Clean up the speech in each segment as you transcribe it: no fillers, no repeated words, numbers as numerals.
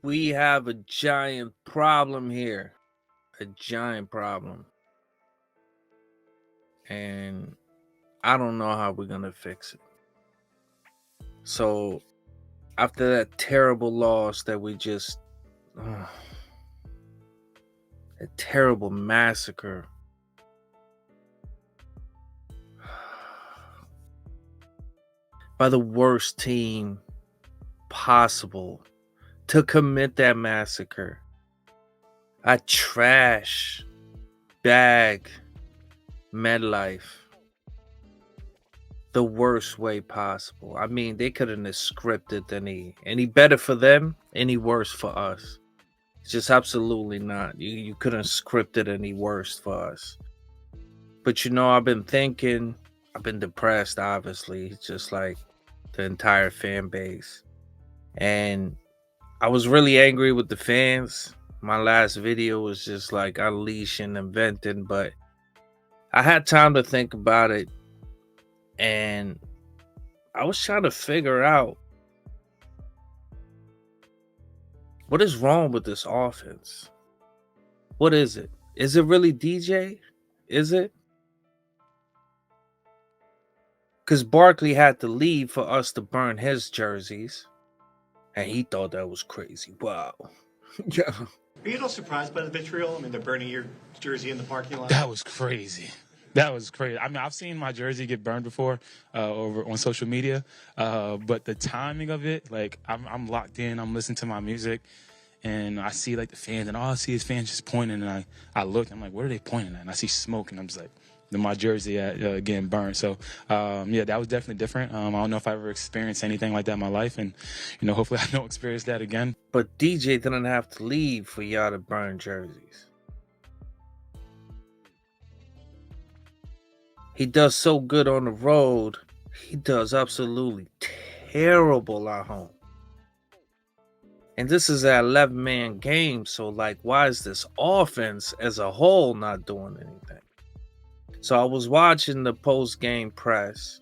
We have a giant problem here. A giant problem. And I don't know how we're going to fix it. So, after that terrible loss that we just. A terrible massacre. By the worst team possible to commit that massacre. A trash bag MedLife the worst way possible. I mean, they couldn't have scripted any better for them, any worse for us. Just absolutely not. You couldn't script it any worse for us. But I've been thinking, I've been depressed, obviously, just like the entire fan base. And I was really angry with the fans. My last video was just like unleashing and venting, but I had time to think about it. And I was trying to figure out what is wrong with this offense. What is it? Is it really DJ? Is it? Because Barkley had to leave for us to burn his jerseys. And he thought that was crazy. Wow. Yeah. Are you at all surprised by the vitriol? I mean, they're burning your jersey in the parking lot. That was crazy. That was crazy. I mean, I've seen my jersey get burned before over on social media, but the timing of it, like, I'm locked in. I'm listening to my music, and I see like the fans, and all I see is fans just pointing. And I look, I'm like, what are they pointing at? And I see smoke, and I'm just like, my jersey getting burned. So yeah, that was definitely different. I don't know if I ever experienced anything like that in my life, and hopefully I don't experience that again. But DJ didn't have to leave for y'all to burn jerseys. He does so good on the road. He does absolutely terrible at home. And this is an 11-man game, so like, why is this offense as a whole not doing anything? So I was watching the post-game press.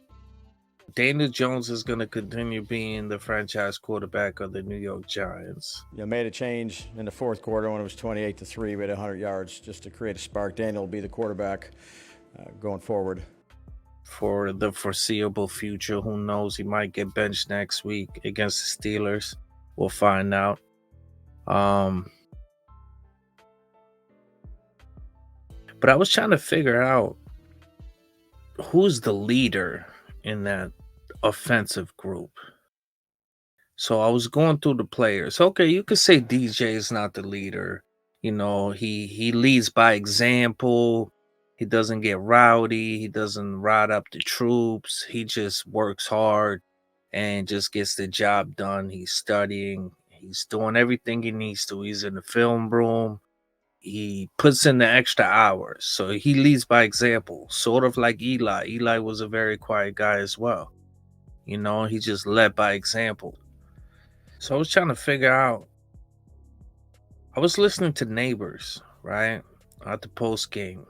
Daniel Jones is going to continue being the franchise quarterback of the New York Giants. Made a change in the fourth quarter when it was 28-3. We had 100 yards just to create a spark. Daniel will be the quarterback going forward. For the foreseeable future, who knows? He might get benched next week against the Steelers. We'll find out. But I was trying to figure out who's the leader in that offensive group. So I was going through the players. Okay, you could say DJ is not the leader. He leads by example. He doesn't get rowdy. He doesn't rile up the troops. He just works hard and just gets the job done. He's studying. He's doing everything he needs to. He's in the film room. He puts in the extra hours. So he leads by example, sort of like Eli. Eli was a very quiet guy as well. He just led by example. So I was trying to figure out. I was listening to Neighbors, right? At the post game.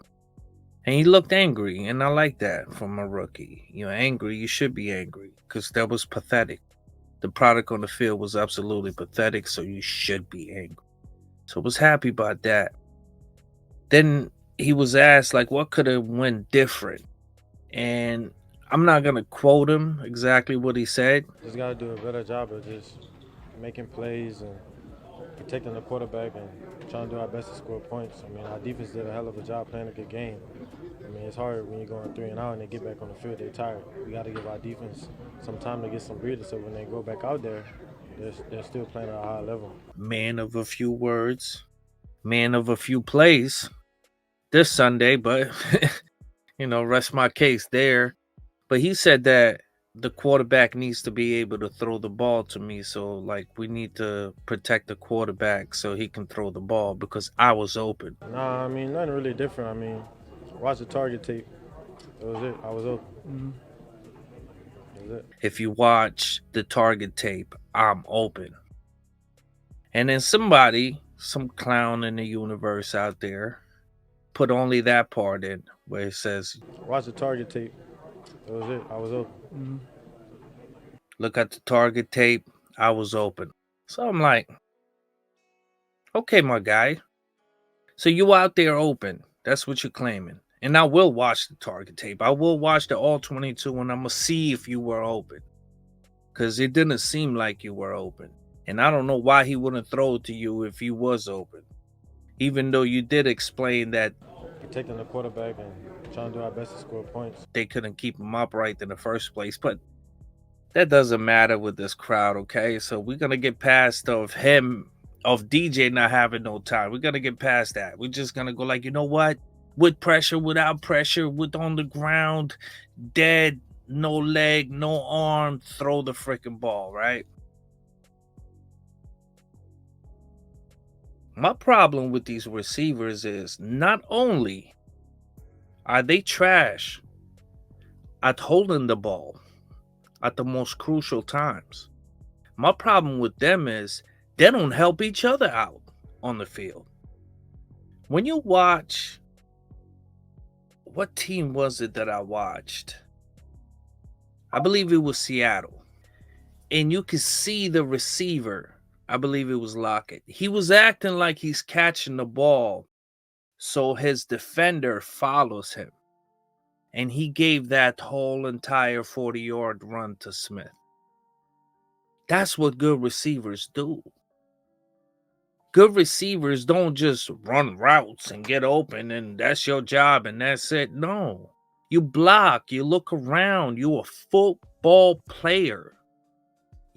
And he looked angry, and I like that from a rookie. You're angry, you should be angry, because that was pathetic. The product on the field was absolutely pathetic, so you should be angry. So I was happy about that. Then he was asked, like, what could have went different? And I'm not going to quote him exactly what he said. Just got to do a better job of just making plays and protecting the quarterback and trying to do our best to score points. I mean, our defense did a hell of a job playing a good game. I mean, it's hard when you're going 3-0 and they get back on the field, they're tired. We got to give our defense some time to get some breathers so when they go back out there, they're still playing at a high level. Man of a few words, man of a few plays this Sunday, but, rest my case there. But he said that the quarterback needs to be able to throw the ball to me. So, like, we need to protect the quarterback so he can throw the ball because I was open. Nah, I mean, nothing really different. I mean, watch the target tape. That was it. I was open. Mm-hmm. That was it. If you watch the target tape, I'm open. And then some clown in the universe out there, put only that part in where it says, watch the target tape. That was it. I was open. Mm-hmm. Look at the target tape. I was open. So I'm like, Okay, my guy. So you out there open. That's what you're claiming. And I will watch the target tape. I will watch the all 22 and I'm going to see if you were open. Because it didn't seem like you were open. And I don't know why he wouldn't throw it to you if he was open. Even though you did explain that Protecting the quarterback and trying to do our best to score points. they couldn't keep him upright in the first place. But that doesn't matter with this crowd, okay? So we're going to get past of DJ not having no time. We're going to get past that. We're just going to go like, you know what? With pressure, without pressure, with on the ground, dead, no leg, no arm, throw the freaking ball, right? My problem with these receivers is not only are they trash at holding the ball at the most crucial times, my problem with them is they don't help each other out on the field. When you watch, what team was it that I watched? I believe it was Seattle. And you could see the receiver. I believe it was Lockett. He was acting like he's catching the ball so his defender follows him. And he gave that whole entire 40-yard run to Smith. That's what good receivers do. Good receivers don't just run routes and get open and that's your job and that's it. No. You block, you look around, you're a football player.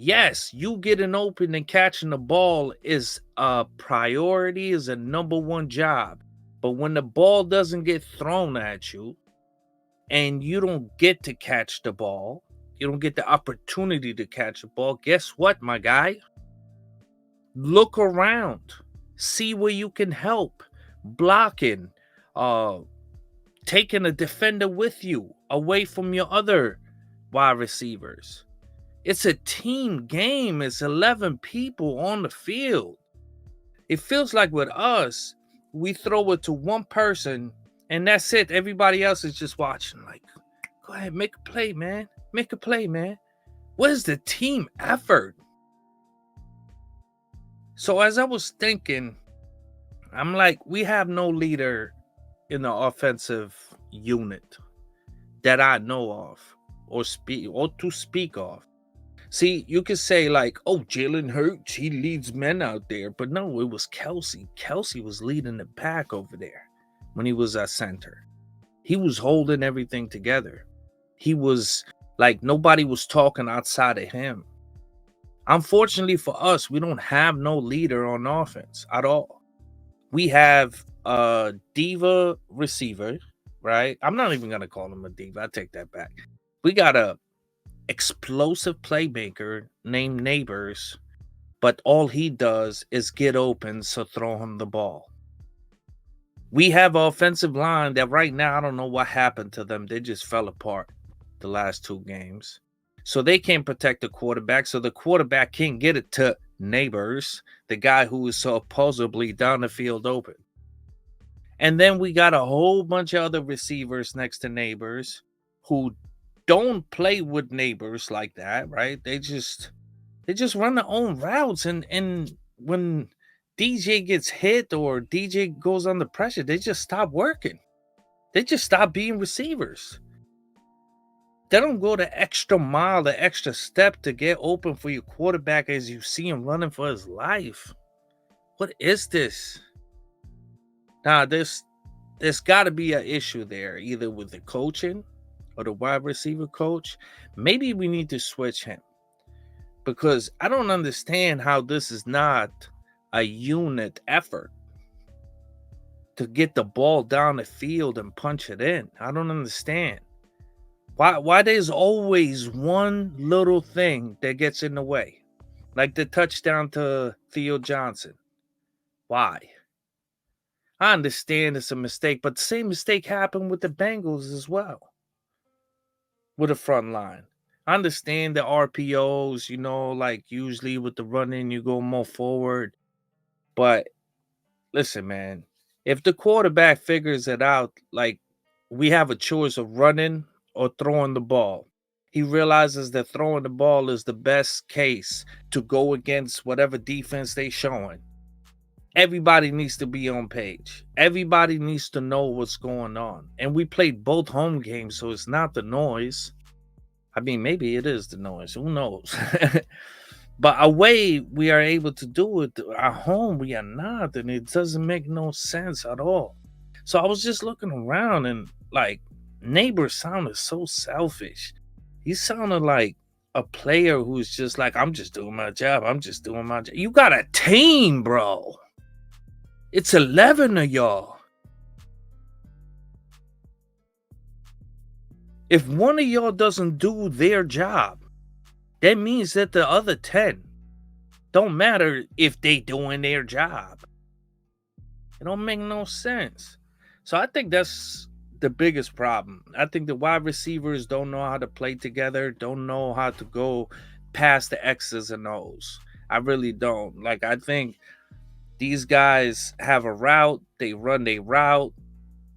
Yes, you getting open and catching the ball is a priority, is a number one job. But when the ball doesn't get thrown at you and you don't get to catch the ball, you don't get the opportunity to catch the ball, guess what, my guy? Look around, see where you can help, blocking, taking a defender with you away from your other wide receivers. It's a team game. It's 11 people on the field. It feels like with us, we throw it to one person and that's it. Everybody else is just watching. Like, go ahead, make a play, man. Make a play, man. What is the team effort? So as I was thinking, I'm like, we have no leader in the offensive unit that I know of or to speak of. See, you could say like, oh, Jalen Hurts, he leads men out there. But no, it was Kelsey. Kelsey was leading the pack over there when he was at center. He was holding everything together. He was like, nobody was talking outside of him. Unfortunately for us, we don't have no leader on offense at all. We have a diva receiver, right? I'm not even going to call him a diva. I take that back. We got a explosive playmaker named Neighbors, but all he does is get open, so throw him the ball. We have an offensive line that right now, I don't know what happened to them. They just fell apart the last two games. So they can't protect the quarterback, so the quarterback can't get it to Neighbors, the guy who is supposedly down the field open. And then we got a whole bunch of other receivers next to Neighbors who don't play with Neighbors like that, right? They just run their own routes, and when DJ gets hit or DJ goes under pressure, they just stop working. They just stop being receivers. They don't go the extra mile, the extra step to get open for your quarterback as you see him running for his life. What is this? Now, there's got to be an issue there, either with the coaching or the wide receiver coach. Maybe we need to switch him because I don't understand how this is not a unit effort to get the ball down the field and punch it in. I don't understand. Why there's always one little thing that gets in the way, like the touchdown to Theo Johnson. Why? I understand it's a mistake, but the same mistake happened with the Bengals as well, with the front line. I understand the RPOs, like usually with the run-in, you go more forward. But listen, man, if the quarterback figures it out, like we have a choice of running or throwing the ball, he realizes that throwing the ball is the best case to go against whatever defense they showing. everybody needs to be on page. Everybody needs to know what's going on. And we played both home games, so it's not the noise. I mean, maybe it is the noise. Who knows? But away, we are able to do it. At home, we are not. And it doesn't make no sense at all. So I was just looking around and like, neighbor sounded so selfish. He sounded like a player who's just like, I'm just doing my job. I'm just doing my job. You got a team, bro. It's 11 of y'all. If one of y'all doesn't do their job, that means that the other 10 don't matter if they doing their job. It don't make no sense. So I think that's the biggest problem. I think the wide receivers don't know how to play together, don't know how to go past the X's and O's. I really don't. Like, I think these guys have a route, they run their route,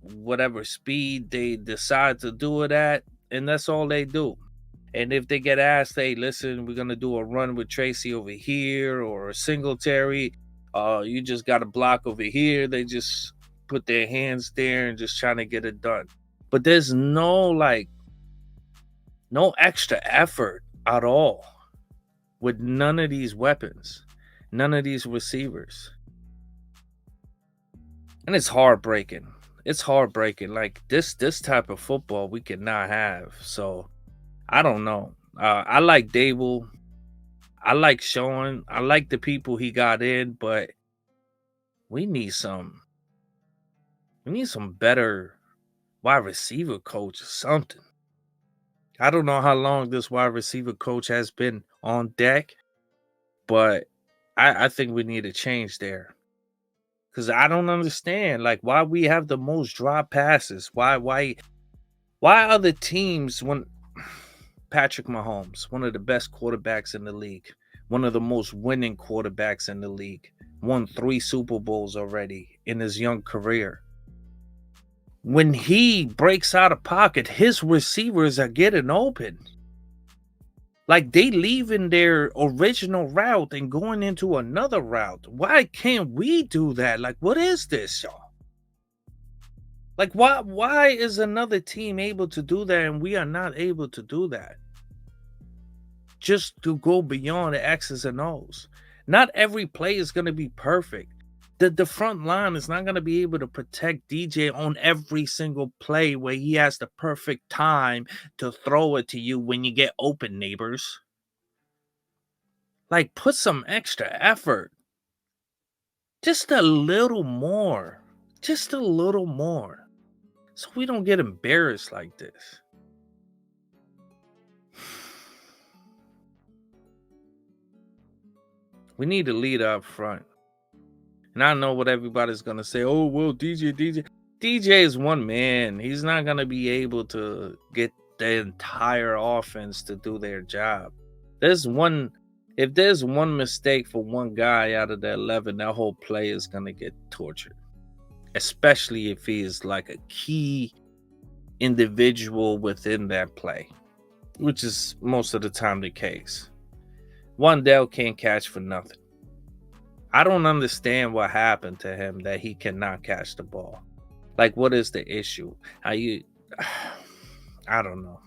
whatever speed they decide to do it at, and that's all they do. And if they get asked, hey, listen, we're gonna do a run with Tracy over here or a Singletary, you just got a block over here. They just put their hands there and just trying to get it done. But there's no extra effort at all with none of these weapons, none of these receivers. And it's heartbreaking. It's heartbreaking. Like this type of football we cannot have. So I don't know. I like Dable. I like Sean. I like the people he got in, but we need some better wide receiver coach or something. I don't know how long this wide receiver coach has been on deck, but I think we need a change there. Cause I don't understand like why we have the most drop passes. Why other teams when Patrick Mahomes, one of the best quarterbacks in the league, one of the most winning quarterbacks in the league, won 3 Super Bowls already in his young career. When he breaks out of pocket, his receivers are getting open. Like they leaving their original route and going into another route. Why can't we do that? Like, what is this, y'all? Like, why is another team able to do that and we are not able to do that? Just to go beyond the X's and O's. Not every play is going to be perfect. The front line is not going to be able to protect DJ on every single play where he has the perfect time to throw it to you when you get open, neighbors. Like, put some extra effort. Just a little more. Just a little more. So we don't get embarrassed like this. We need a leader up front. And I know what everybody's going to say. Oh, well, DJ is one man. He's not going to be able to get the entire offense to do their job. If there's one mistake for one guy out of the 11, that whole play is going to get tortured. Especially if he is like a key individual within that play, which is most of the time the case. Wandell can't catch for nothing. I don't understand what happened to him that he cannot catch the ball. Like, what is the issue? I don't know.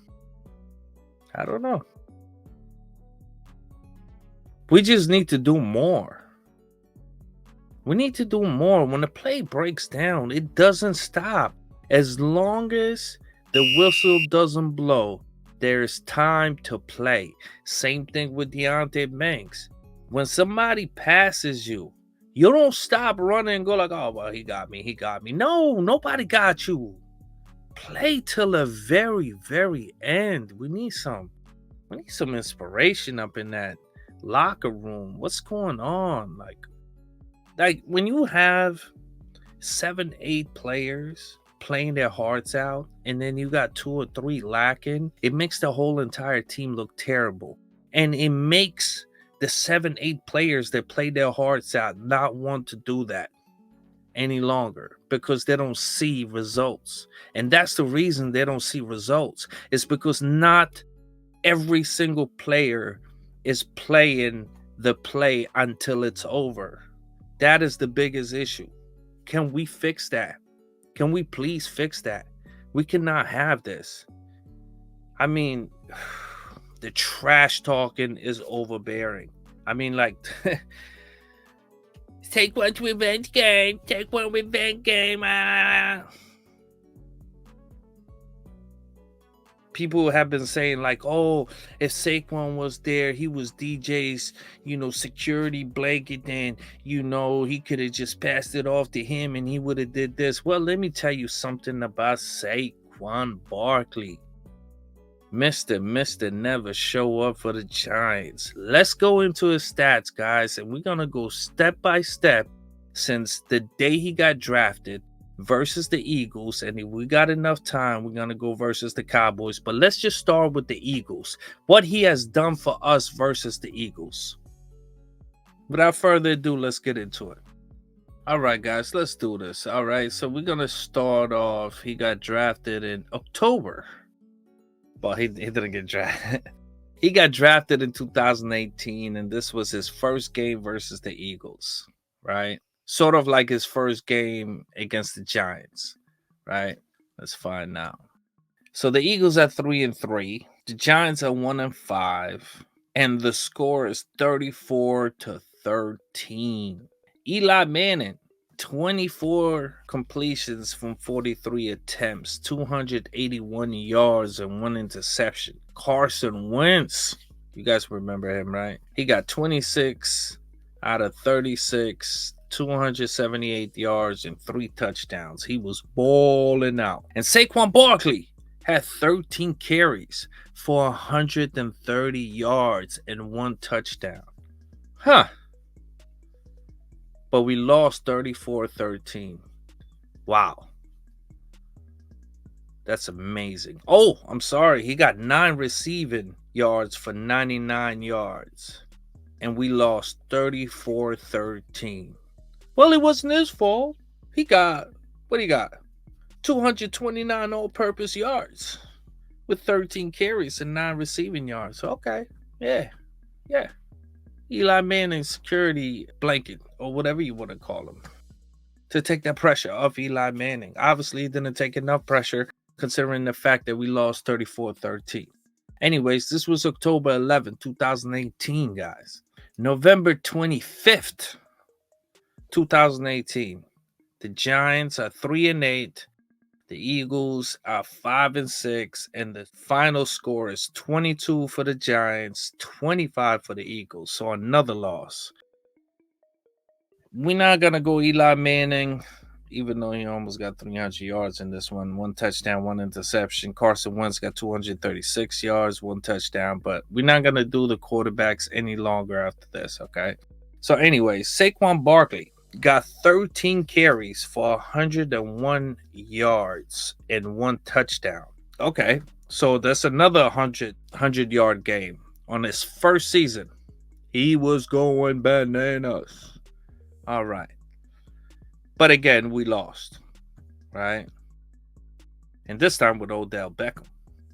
We just need to do more. We need to do more. When the play breaks down, it doesn't stop. As long as the whistle doesn't blow, there's time to play. Same thing with Deontay Banks. When somebody passes you, you don't stop running and go like, oh, well, he got me. No, nobody got you. Play till the very, very end. We need some inspiration up in that locker room. What's going on? Like when you have 7-8 players playing their hearts out and then you got 2 or 3 lacking, it makes the whole entire team look terrible. And it makes the 7-8 players that play their hearts out not want to do that any longer because they don't see results. And that's the reason they don't see results. It's because not every single player is playing the play until it's over. That is the biggest issue. Can we fix that? Can we please fix that? We cannot have this. I mean, the trash talking is overbearing. I mean, like, take one revenge game. Take one revenge game. People have been saying, like, oh, if Saquon was there, he was DJ's, security blanket, then, he could have just passed it off to him and he would have did this. Well, let me tell you something about Saquon Barkley. Mr. never show up for the Giants. Let's go into his stats, guys, and we're going to go step by step since the day he got drafted versus the Eagles. And if we got enough time, we're going to go versus the Cowboys. But let's just start with the Eagles. What he has done for us versus the Eagles. Without further ado, let's get into it. All right, guys, let's do this. All right, so we're going to start off. He got drafted in October. Well, he didn't get drafted. He got drafted in 2018, and this was his first game versus the Eagles, right? Sort of like his first game against the Giants, right? Let's find out. So the Eagles are 3-3. The Giants are 1-5, and the score is 34-13. Eli Manning, 24 completions from 43 attempts, 281 yards, and 1 interception. Carson Wentz, you guys remember him, right? He got 26 out of 36, 278 yards, and 3 touchdowns. He was balling out. And Saquon Barkley had 13 carries for 130 yards and 1 touchdown. Huh. But we lost 34-13. Wow. That's amazing. Oh, I'm sorry. He got 9 receiving yards for 99 yards. And we lost 34-13. Well, it wasn't his fault. He got, 229 all-purpose yards with 13 carries and 9 receiving yards. Okay. Yeah. Eli Manning's security blanket, or whatever you want to call him, to take that pressure off Eli Manning. Obviously, he didn't take enough pressure considering the fact that we lost 34-13. Anyways, this was October 11, 2018, guys. November 25th, 2018. The Giants are 3-8. The Eagles are 5-6, and the final score is 22 for the Giants, 25 for the Eagles. So another loss. We're not gonna go Eli Manning, even though he almost got 300 yards in this one. 1 touchdown, 1 interception. Carson Wentz got 236 yards, 1 touchdown. But we're not gonna do the quarterbacks any longer after this, okay? So anyways, Saquon Barkley got 13 carries for 101 yards and 1 touchdown. Okay, so that's another 100-yard game on his first season. He was going bananas. All right. But again, we lost, right? And this time with Odell Beckham.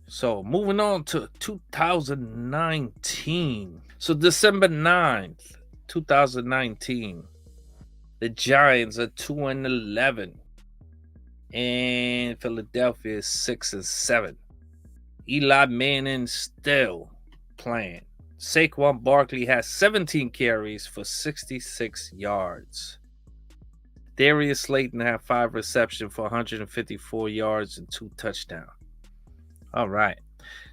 So moving on to 2019. So December 9th, 2019. The Giants are 2-11, and Philadelphia is 6-7. Eli Manning still playing. Saquon Barkley has 17 carries for 66 yards. Darius Slayton had 5 receptions for 154 yards and 2 touchdowns. All right.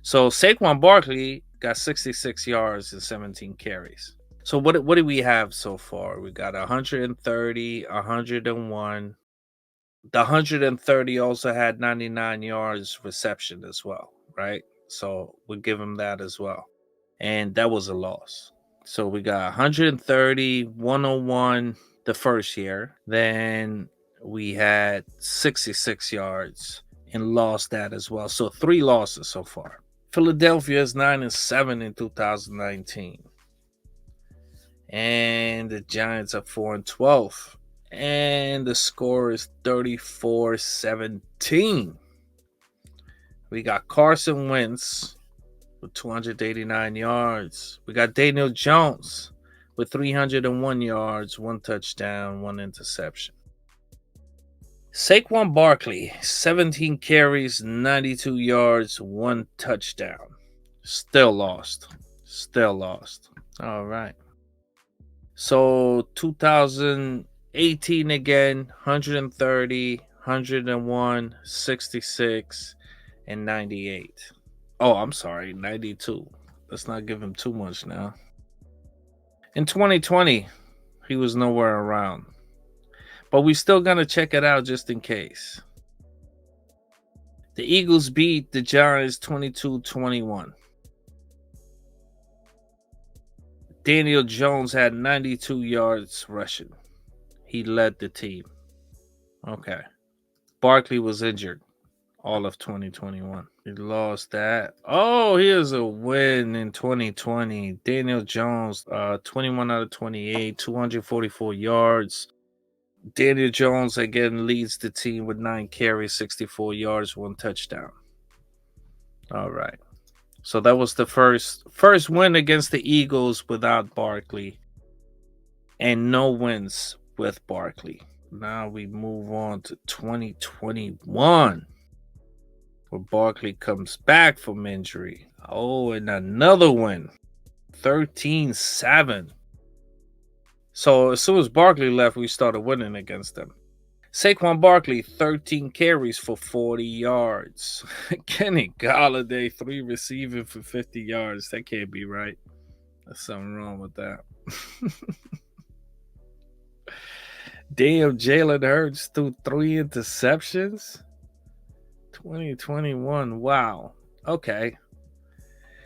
So Saquon Barkley got 66 yards and 17 carries. So what do we have so far? We got 130, 101. The 130 also had 99 yards reception as well, right? So we'll give him that as well. And that was a loss. So we got 130, 101 the first year. Then we had 66 yards and lost that as well. So 3 losses so far. Philadelphia is 9-7 in 2019. And the Giants are 4-12. And the score is 34-17. We got Carson Wentz with 289 yards. We got Daniel Jones with 301 yards, 1 touchdown, 1 interception. Saquon Barkley, 17 carries, 92 yards, 1 touchdown. Still lost. All right. So 2018 again, 130, 101, 66, and 98. Oh, I'm sorry, 92. Let's not give him too much now. In 2020, he was nowhere around. But we still gonna check it out just in case. The Eagles beat the Giants 22-21. Daniel Jones had 92 yards rushing. He led the team. Okay. Barkley was injured all of 2021. He lost that. Oh, here's a win in 2020. Daniel Jones, 21 out of 28, 244 yards. Daniel Jones again leads the team with 9 carries, 64 yards, 1 touchdown. All right. So that was the first win against the Eagles without Barkley, and no wins with Barkley. Now we move on to 2021, where Barkley comes back from injury. Oh, and another win, 13-7. So as soon as Barkley left, we started winning against them. Saquon Barkley, 13 carries for 40 yards. Kenny Golladay, 3 receiving for 50 yards. That can't be right. There's something wrong with that. Damn, Jalen Hurts threw 3 interceptions. 2021. Wow. Okay.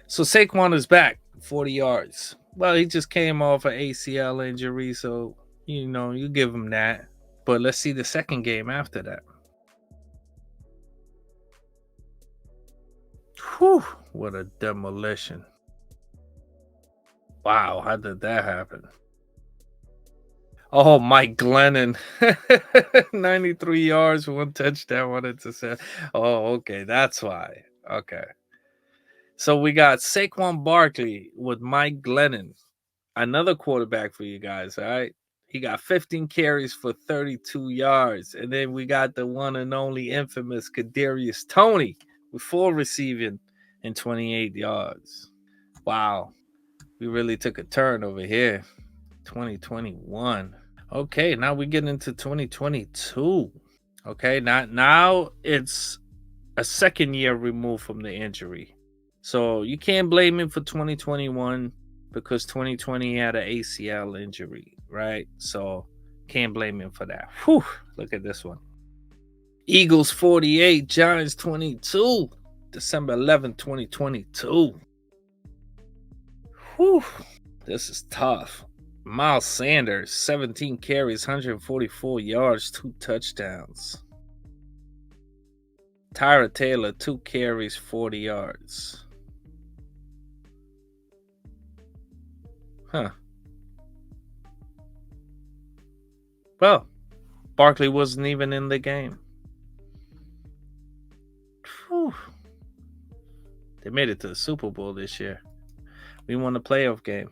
So Saquon is back, 40 yards. Well, he just came off an ACL injury, so, you give him that. But let's see the second game after that. Whew, what a demolition. Wow, how did that happen? Oh, Mike Glennon. 93 yards, 1 touchdown, 1 interception. Oh, okay, that's why. Okay. So we got Saquon Barkley with Mike Glennon. Another quarterback for you guys, all right? He got 15 carries for 32 yards. And then we got the one and only infamous Kadarius Toney with 4 receiving and 28 yards. Wow. We really took a turn over here. 2021. Okay, now we get into 2022. Okay, now it's a second year removed from the injury. So you can't blame him for 2021 because 2020 had an ACL injury, right? So can't blame him for that. Whew, look at this one. Eagles 48, Giants 22, December 11, 2022. Whew, this is tough. Miles Sanders, 17 carries, 144 yards, 2 touchdowns. Tyra Taylor, 2 carries, 40 yards. Huh. Well, Barkley wasn't even in the game. Whew. They made it to the Super Bowl this year. We won the playoff game.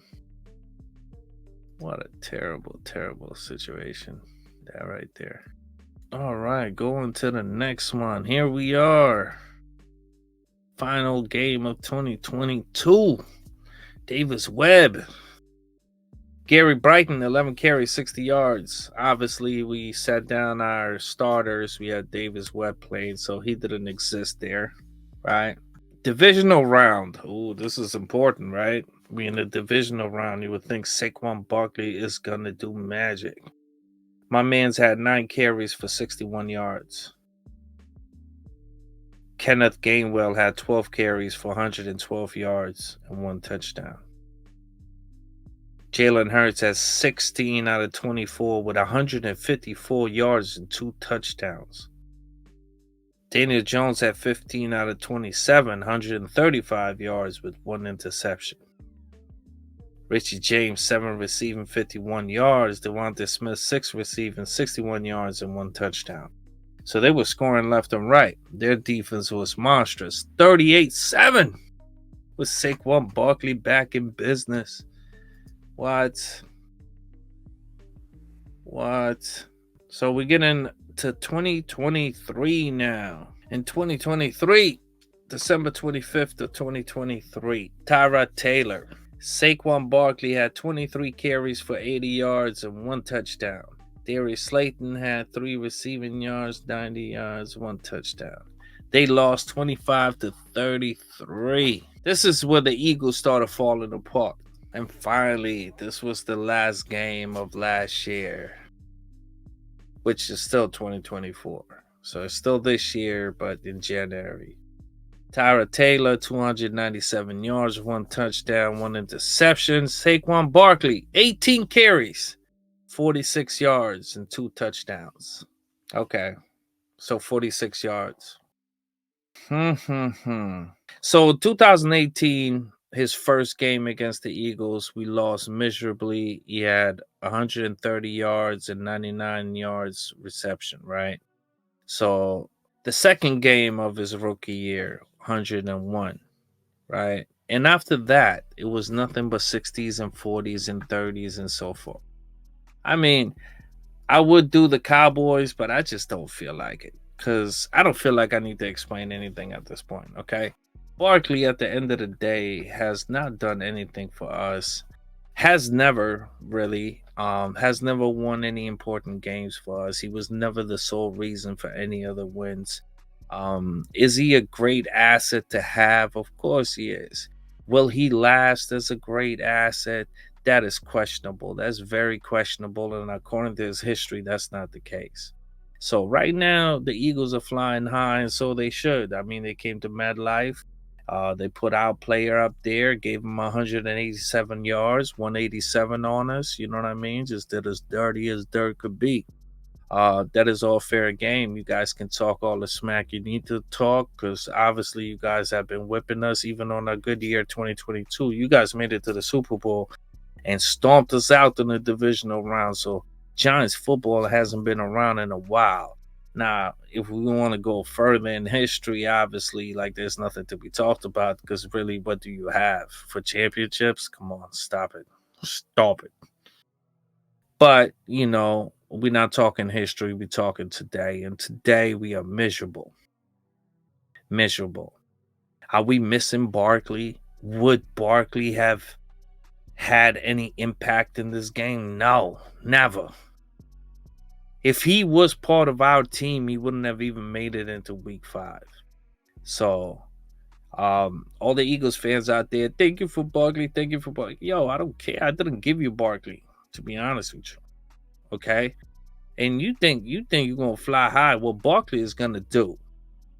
What a terrible, terrible situation. That right there. All right, going to the next one. Here we are. Final game of 2022. Davis Webb. Gary Brighton, 11 carries, 60 yards. Obviously, we sat down our starters. We had Davis Webb playing, so he didn't exist there, right? Divisional round. Oh, this is important, right? We in the divisional round. You would think Saquon Barkley is going to do magic. My man's had 9 carries for 61 yards. Kenneth Gainwell had 12 carries for 112 yards and 1 touchdown. Jalen Hurts has 16 out of 24 with 154 yards and 2 touchdowns. Daniel Jones had 15 out of 27, 135 yards with 1 interception. Richie James, 7 receiving, 51 yards. Devontae Smith, 6 receiving, 61 yards and 1 touchdown. So they were scoring left and right. Their defense was monstrous. 38-7 with Saquon Barkley back in business. What? What? So we're getting to 2023 now. In 2023, December 25th of 2023, Tyrod Taylor. Saquon Barkley had 23 carries for 80 yards and 1 touchdown. Darius Slayton had 3 receiving yards, 90 yards, 1 touchdown. They lost 25-33. This is where the Eagles started falling apart. And finally, this was the last game of last year, which is still 2024. So it's still this year, but in January. Tyrod Taylor, 297 yards, 1 touchdown, 1 interception. Saquon Barkley, 18 carries, 46 yards, and 2 touchdowns. Okay, so 46 yards. So 2018, his first game against the Eagles, we lost miserably. He had 130 yards and 99 yards reception, right? So the second game of his rookie year, 101, right? And after that, it was nothing but 60s and 40s and 30s and so forth. I mean, I would do the Cowboys, but I just don't feel like it because I don't feel like I need to explain anything at this point, okay? Barkley, at the end of the day, has not done anything for us, has never really, has never won any important games for us. He was never the sole reason for any other wins. Is he a great asset to have? Of course he is. Will he last as a great asset? That is questionable. That's very questionable. And according to his history, that's not the case. So right now, the Eagles are flying high, and so they should. I mean, they came to MetLife. They put our player up there, gave him 187 yards, 187 on us. You know what I mean? Just did as dirty as dirt could be. That is all fair game. You guys can talk all the smack you need to talk because obviously you guys have been whipping us even on a good year 2022. You guys made it to the Super Bowl and stomped us out in the divisional round. So Giants football hasn't been around in a while. Now, if we want to go further in history, obviously, like there's nothing to be talked about because really, what do you have for championships? Come on, stop it. Stop it. But, you know, we're not talking history, we're talking today. And today we are miserable. Miserable. Are we missing Barkley? Would Barkley have had any impact in this game? No, never. If he was part of our team, he wouldn't have even made it into week 5. So, all the Eagles fans out there, thank you for Barkley. Thank you for Barkley. Yo, I don't care. I didn't give you Barkley, to be honest with you. Okay? And you think you're gonna fly high. What Barkley is gonna do,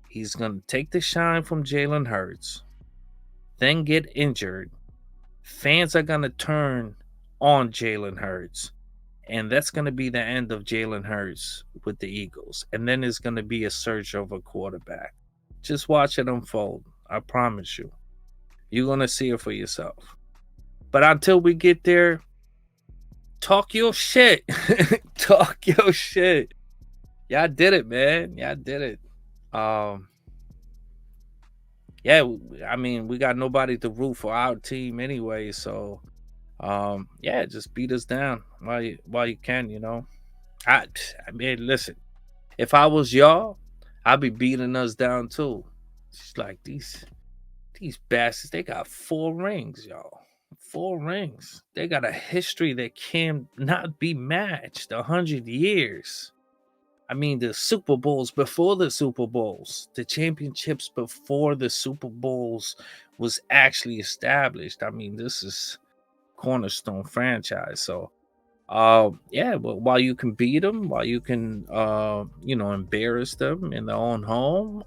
he's gonna take the shine from Jalen Hurts, then get injured. Fans are gonna turn on Jalen Hurts. And that's going to be the end of Jalen Hurts with the Eagles. And then it's going to be a search of a quarterback. Just watch it unfold. I promise you. You're going to see it for yourself. But until we get there, talk your shit. Talk your shit. Y'all did it, man. Y'all did it. Yeah, I mean, we got nobody to root for our team anyway, so yeah, just beat us down while you can, you know. I mean, listen, if I was y'all, I'd be beating us down too. It's like these bastards, they got 4 rings, y'all. 4 rings. They got a history that can not be matched. 100 years. I mean, the Super Bowls before the Super Bowls, the championships before the Super Bowls was actually established. I mean, this is cornerstone franchise. So yeah, but while you can beat them, while you can you know, embarrass them in their own home,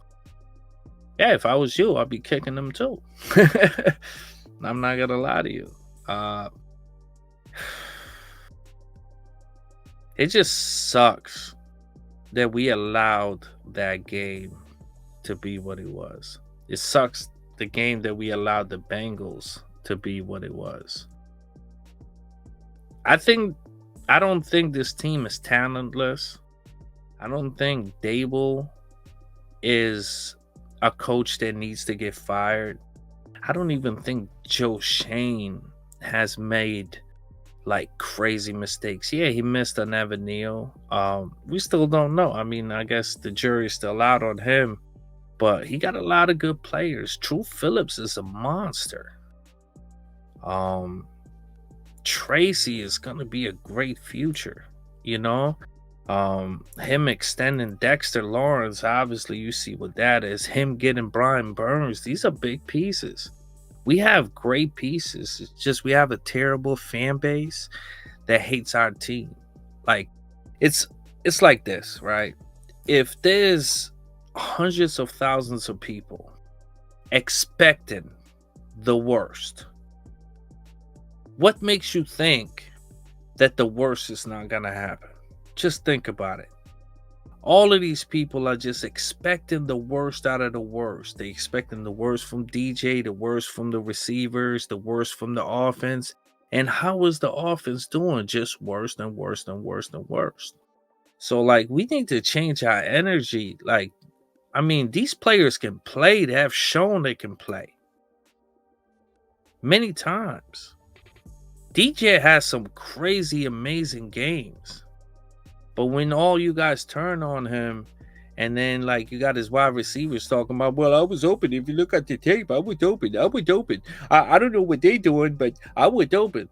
yeah, if I was you, I'd be kicking them too. I'm not gonna lie to you. It just sucks that we allowed that game to be what it was. It sucks the game that we allowed the Bengals to be what it was. I don't think this team is talentless. I don't think Dable is a coach that needs to get fired. I don't even think Joe Shane has made like crazy mistakes. Yeah, he missed on Evan Neal. We still don't know. I mean, I guess the jury's still out on him, but he got a lot of good players. True Phillips is a monster. Um, Tracy is gonna be a great future, you know. Him extending Dexter Lawrence, obviously you see what that is. Him getting Brian Burns, these are big pieces. We have great pieces. It's just we have a terrible fan base that hates our team. Like it's it's like this, right? If there's hundreds of thousands of people expecting the worst, what makes you think that the worst is not gonna happen? Just think about it. All of these people are just expecting the worst out of the worst. They expecting the worst from DJ, the worst from the receivers, the worst from the offense. And how is the offense doing? Just worse and worse and worse and worse. So like we need to change our energy. Like, I mean, these players can play. They have shown they can play many times. DJ has some crazy amazing games. But when all you guys turn on him, and then like you got his wide receivers talking about, well, I was open. If you look at the tape, I was open. I was open. I don't know what they doing, but I was open.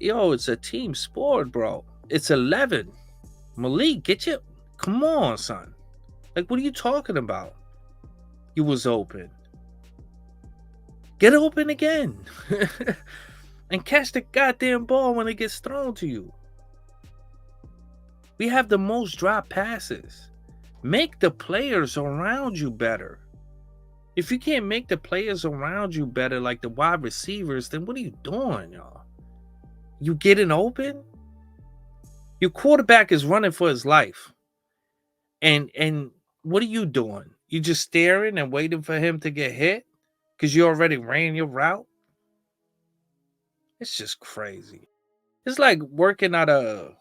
Yo, it's a team sport, bro. It's 11. Malik, get you. Come on, son. Like, what are you talking about? You was open. Get open again. And catch the goddamn ball when it gets thrown to you. We have the most drop passes. Make the players around you better. If you can't make the players around you better, like the wide receivers, then what are you doing, y'all? You getting open? Your quarterback is running for his life. And what are you doing? You just staring and waiting for him to get hit? Because you already ran your route? It's just crazy. It's like working at a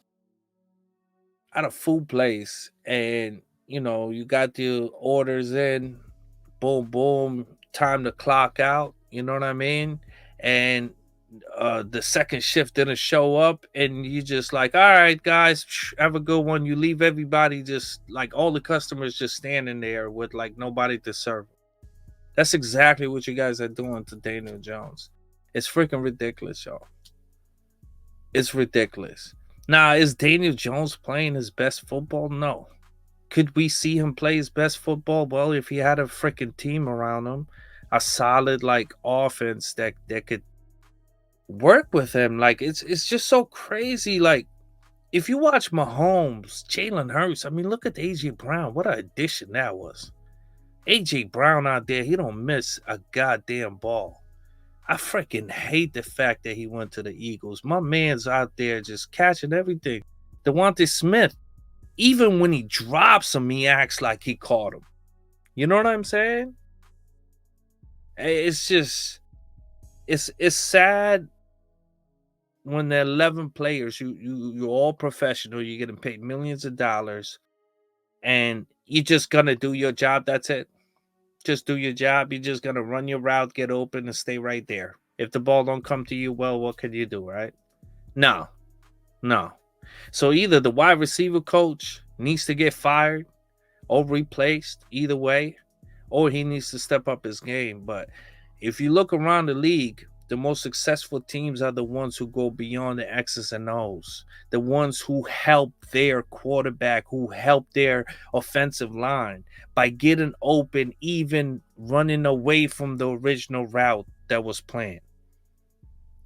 food place and you got the orders in, boom boom, time to clock out, you know what I mean? And the second shift didn't show up and you just like, all right guys, have a good one. You leave everybody, just like all the customers just standing there with like nobody to serve. That's exactly what you guys are doing to Daniel Jones. It's freaking ridiculous, y'all. It's ridiculous. Now, is Daniel Jones playing his best football? No. Could we see him play his best football? Well, if he had a freaking team around him, a solid like offense that could work with him. Like it's just so crazy. Like if you watch Mahomes, Jalen Hurts, I mean, look at AJ Brown. What an addition that was. AJ Brown out there, he don't miss a goddamn ball. I freaking hate the fact that he went to the Eagles. My man's out there just catching everything. Devontae Smith, even when he drops him, he acts like he caught him. You know what I'm saying? It's just it's sad when the 11 players, you're all professional, you're getting paid millions of dollars, and you're just gonna do your job. That's it. Just do your job. You're just gonna run your route, get open, and stay right there. If the ball don't come to you, well, what can you do, right? No, no. So either the wide receiver coach needs to get fired or replaced, either way, or he needs to step up his game. But if you look around the league, the most successful teams are the ones who go beyond the X's and O's, the ones who help their quarterback, who help their offensive line by getting open, even running away from the original route that was planned.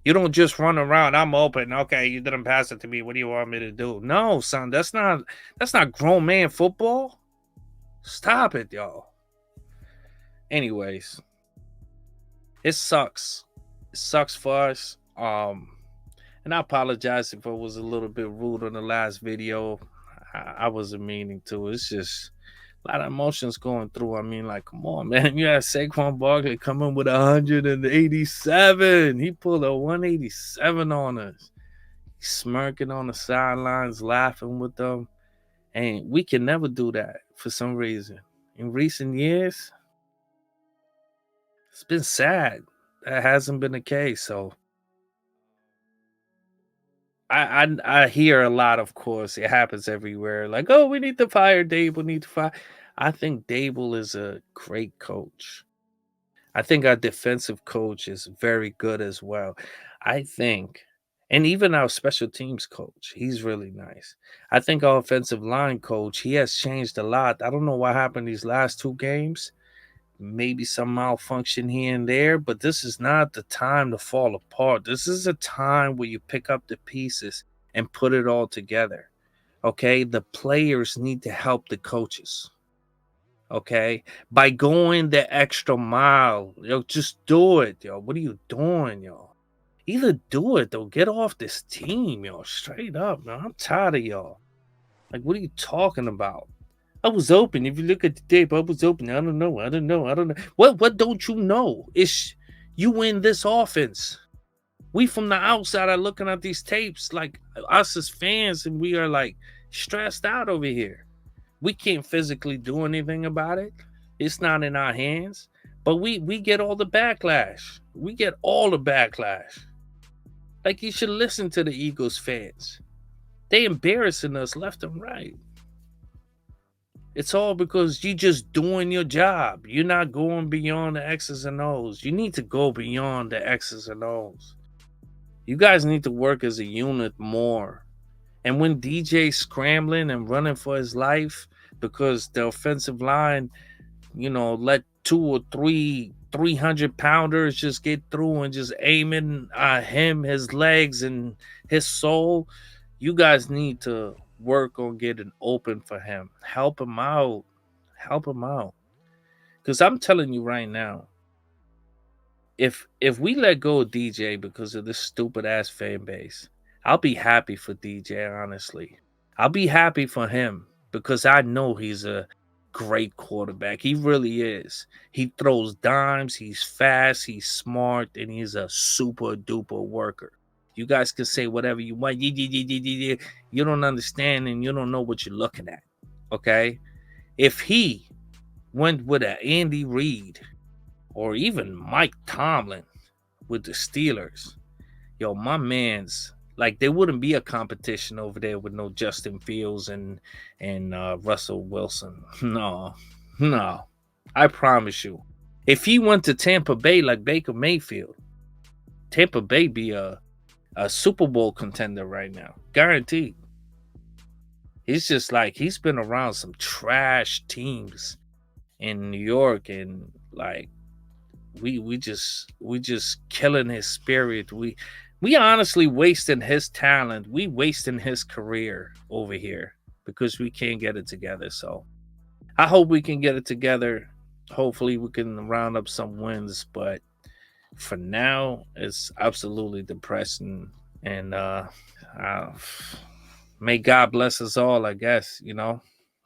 You don't just run around, I'm open. Okay, you didn't pass it to me. What do you want me to do? No, son, that's not grown man football. Stop it, y'all. Anyways, it sucks. It sucks for us. And I apologize if I was a little bit rude on the last video. I wasn't meaning to. It's just a lot of emotions going through. I mean, like, come on, man. You had Saquon Barkley coming with 187. He pulled a 187 on us. He's smirking on the sidelines, laughing with them. And we can never do that for some reason. In recent years, it's been sad. That hasn't been the case. So I hear a lot, of course. It happens everywhere. Like, oh, we need to fire Dable. Need to fire. I think Dable is a great coach. I think our defensive coach is very good as well. I think, and even our special teams coach, he's really nice. I think our offensive line coach, he has changed a lot. I don't know what happened these last two games. Maybe some malfunction here and there, but this is not the time to fall apart. This is a time where you pick up the pieces and put it all together. Okay. The players need to help the coaches. Okay. By going the extra mile, just do it, yo. What are you doing, yo? Either do it or get off this team, yo. Straight up, man. I'm tired of y'all. Like, what are you talking about? I was open. If you look at the tape, I was open. I don't know. I don't know. I don't know. What don't you know? It's you in this offense. We from the outside are looking at these tapes like us as fans, and we are like stressed out over here. We can't physically do anything about it. It's not in our hands. But we get all the backlash. We get all the backlash. Like you should listen to the Eagles fans. They embarrassing us left and right. It's all because you just doing your job. You're not going beyond the X's and O's. You need to go beyond the X's and O's. You guys need to work as a unit more. And when DJ's scrambling and running for his life because the offensive line, let two or three 300 pounders just get through and just aiming him, his legs, and his soul, you guys need to work on getting open for him. Help him out. Help him out. Because I'm telling you right now, if we let go of DJ because of this stupid ass fan base, I'll be happy for DJ, honestly. I'll be happy for him because I know he's a great quarterback. He really is. He throws dimes, he's fast, he's smart, and he's a super duper worker. You guys can say whatever you want. You don't understand and you don't know what you're looking at. Okay? If he went with an Andy Reid or even Mike Tomlin with the Steelers, yo, my man's like there wouldn't be a competition over there with no Justin Fields and Russell Wilson. No, no, I promise you. If he went to Tampa Bay like Baker Mayfield, Tampa Bay be a Super Bowl contender right now, guaranteed. He's just like he's been around some trash teams in New York, and like we just killing his spirit. We honestly wasting his talent. We wasting his career over here because we can't get it together. So I hope we can get it together. Hopefully we can round up some wins, but for now it's absolutely depressing. And uh may God bless us all, I guess.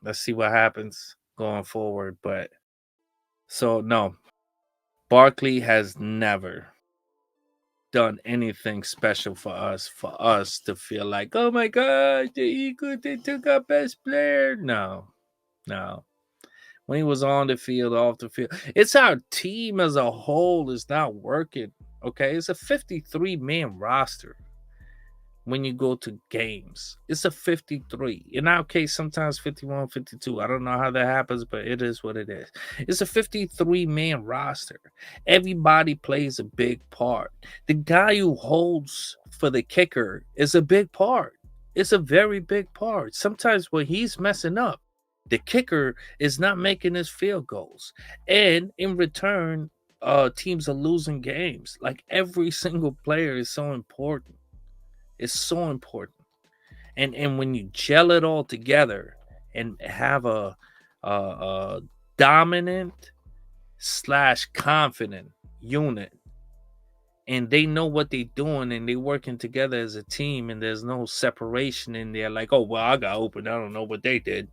Let's see what happens going forward. But so no, Barkley has never done anything special for us to feel like, oh my god, the Eagles, they took our best player. No, no. When he was on the field, off the field, it's our team as a whole is not working. Okay, it's a 53-man roster. When you go to games, it's a 53. In our case, sometimes 51, 52. I don't know how that happens, but it is what it is. It's a 53-man roster. Everybody plays a big part. The guy who holds for the kicker is a big part. It's a very big part. Sometimes when he's messing up, the kicker is not making his field goals. And in return, teams are losing games. Like every single player is so important. It's so important. And when you gel it all together and have a dominant slash confident unit, and they know what they're doing and they're working together as a team, and there's no separation in there like, oh well, I got open, I don't know what they did.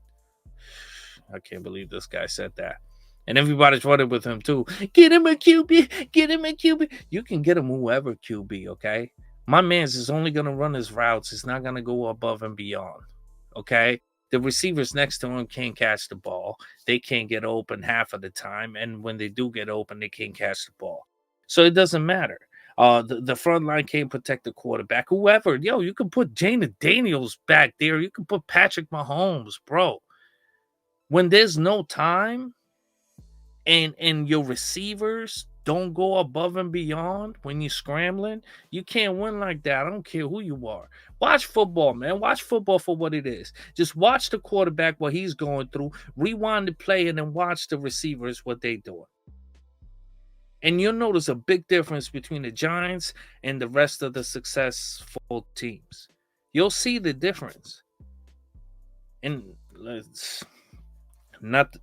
I can't believe this guy said that. And everybody's running with him too. Get him a QB. Get him a QB. You can get him whoever QB, okay? My man's is only going to run his routes. He's not going to go above and beyond, okay? The receivers next to him can't catch the ball. They can't get open half of the time. And when they do get open, they can't catch the ball. So it doesn't matter. The front line can't protect the quarterback. Whoever, yo, you can put Jana Daniels back there. You can put Patrick Mahomes, bro. When there's no time and your receivers don't go above and beyond when you're scrambling, you can't win like that. I don't care who you are. Watch football, man. Watch football for what it is. Just watch the quarterback, what he's going through, rewind the play, and then watch the receivers, what they doing. And you'll notice a big difference between the Giants and the rest of the successful teams. You'll see the difference. And let's not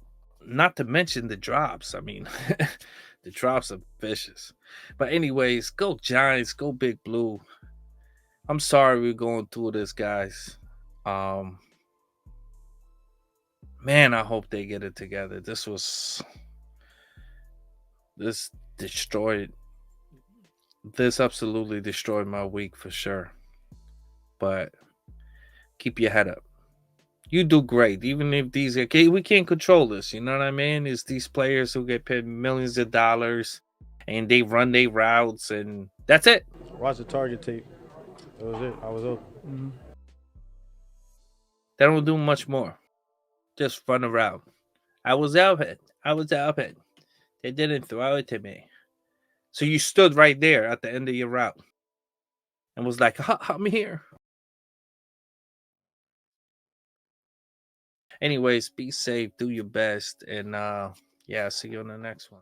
not to mention the drops. I mean, the drops are vicious. But anyways, go Giants, go Big Blue. I'm sorry we're going through this, guys. Um Man, I hope they get it together. This destroyed this absolutely destroyed my week for sure. But keep your head up. You do great, even if these okay, we can't control this. You know what I mean? It's these players who get paid millions of dollars, and they run their routes, and that's it. Watch the target tape. That was it. I was open. They don't do much more. Just run around. I was open. I was open. They didn't throw it to me. So you stood right there at the end of your route and was like, I'm here. Anyways, be safe, do your best, and yeah, see you on the next one.